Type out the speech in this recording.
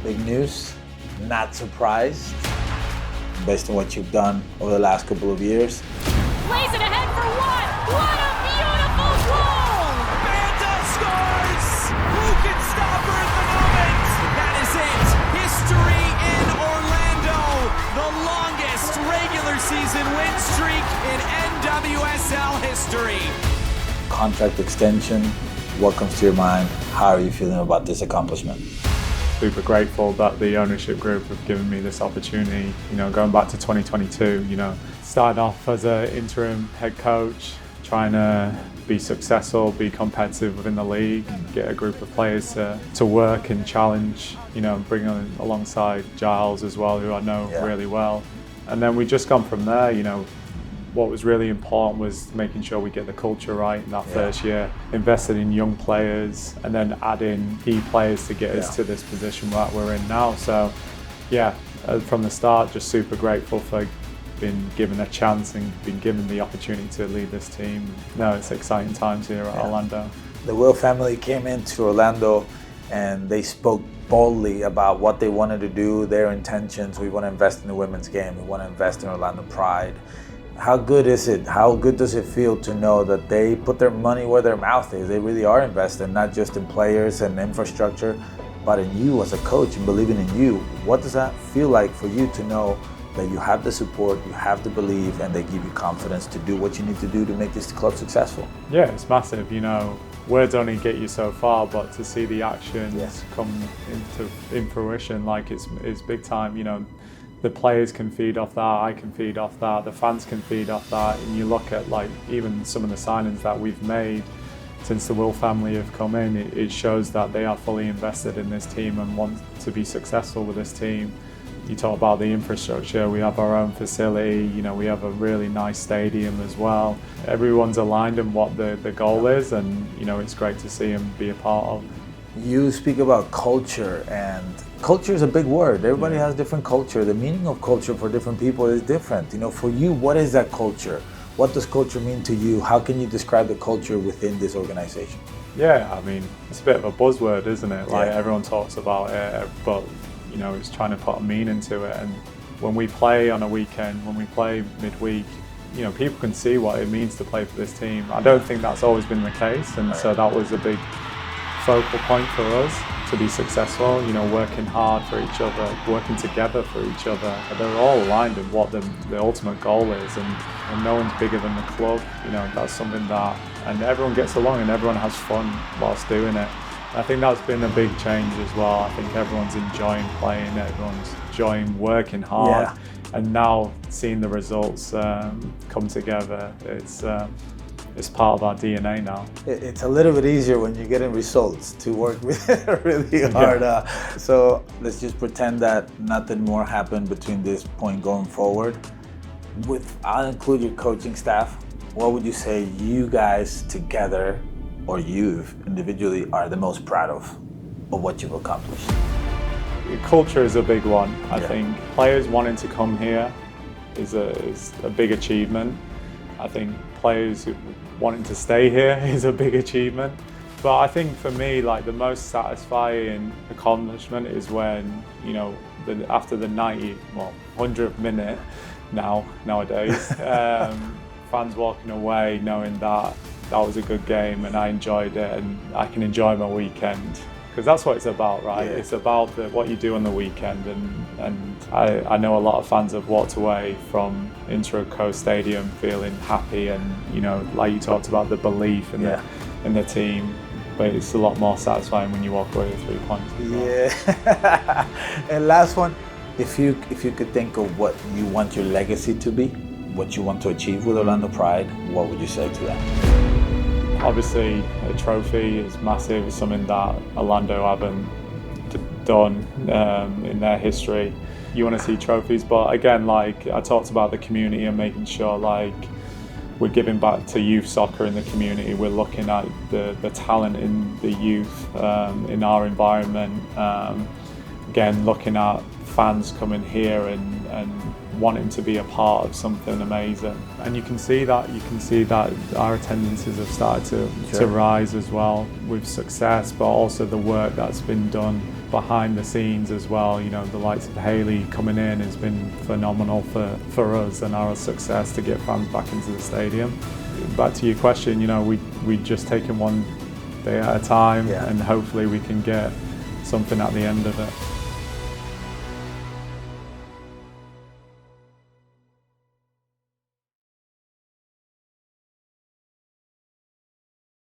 Big news, not surprised, based on what you've done over the last couple of years. Plays it ahead for one. What a beautiful goal! Banda scores! Who can stop her at the moment? That is it. History in Orlando. The longest regular season win streak in NWSL history. Contract extension, what comes to your mind? How are you feeling about this accomplishment? Super grateful that the ownership group have given me this opportunity. Going back to 2022, starting off as an interim head coach, trying to be successful, be competitive within the league, get a group of players to work and challenge, bring on alongside Giles as well, who I know really well. And then we just gone from there. What was really important was making sure we get the culture right in that first year, invested in young players, and then adding key players to get us to this position that we're in now. So, from the start, just super grateful for being given a chance and being given the opportunity to lead this team. No, it's exciting times here at Orlando. The Will family came into Orlando and they spoke boldly about what they wanted to do, their intentions. We want to invest in the women's game. We want to invest in Orlando Pride. How good is it? How good does it feel to know that they put their money where their mouth is? They really are invested, not just in players and infrastructure, but in you as a coach and believing in you. What does that feel like for you to know that you have the support, you have the belief, and they give you confidence to do what you need to do to make this club successful? Yeah, it's massive. Words only get you so far, but to see the actions come in fruition, it's big time. The players can feed off that, I can feed off that, the fans can feed off that, and you look at even some of the signings that we've made since the Will family have come in, it shows that they are fully invested in this team and want to be successful with this team. You talk about the infrastructure, we have our own facility, we have a really nice stadium as well. Everyone's aligned in what the goal is, and it's great to see them be a part of. You speak about culture, and culture is a big word. Everybody has different culture. The meaning of culture for different people is different. For you, what is that culture? What does culture mean to you? How can you describe the culture within this organization? Yeah, it's a bit of a buzzword, isn't it? Everyone talks about it, but it's trying to put a meaning to it. And when we play on a weekend, when we play midweek, people can see what it means to play for this team. I don't think that's always been the case, and so that was a big focal point for us to be successful, working hard for each other, working together for each other. They're all aligned in what the ultimate goal is, and no one's bigger than the club. That's something that, and everyone gets along and everyone has fun whilst doing it. I think that's been a big change as well. I think everyone's enjoying playing, everyone's enjoying working hard, and now seeing the results come together, it's part of our DNA now. It's a little bit easier when you're getting results to work with it really hard. So let's just pretend that nothing more happened between this point going forward. I'll include your coaching staff. What would you say you guys together, or you individually, are the most proud of what you've accomplished? Culture is a big one. I think players wanting to come here is a big achievement. I think players wanting to stay here is a big achievement. But I think for me, the most satisfying accomplishment is when, after the 100th minute nowadays, fans walking away knowing that was a good game and I enjoyed it and I can enjoy my weekend. Because that's what it's about, right? It's about what you do on the weekend, and I know a lot of fans have walked away from Intraco Stadium feeling happy, and like you talked about, the belief in the team. But it's a lot more satisfying when you walk away with 3 points. Yeah. And last one, if you could think of what you want your legacy to be, what you want to achieve with Orlando Pride, what would you say to them? Obviously, a trophy is massive. It's something that Orlando haven't done in their history. You want to see trophies, but again, I talked about the community and making sure we're giving back to youth soccer in the community. We're looking at the talent in the youth in our environment. Again, looking at fans coming here and wanting to be a part of something amazing. And you can see that our attendances have started to rise as well with success, but also the work that's been done behind the scenes as well. You know, the likes of Haley coming in has been phenomenal for us and our success to get fans back into the stadium. Back to your question, you know, we just taking one day at a time, and hopefully we can get something at the end of it.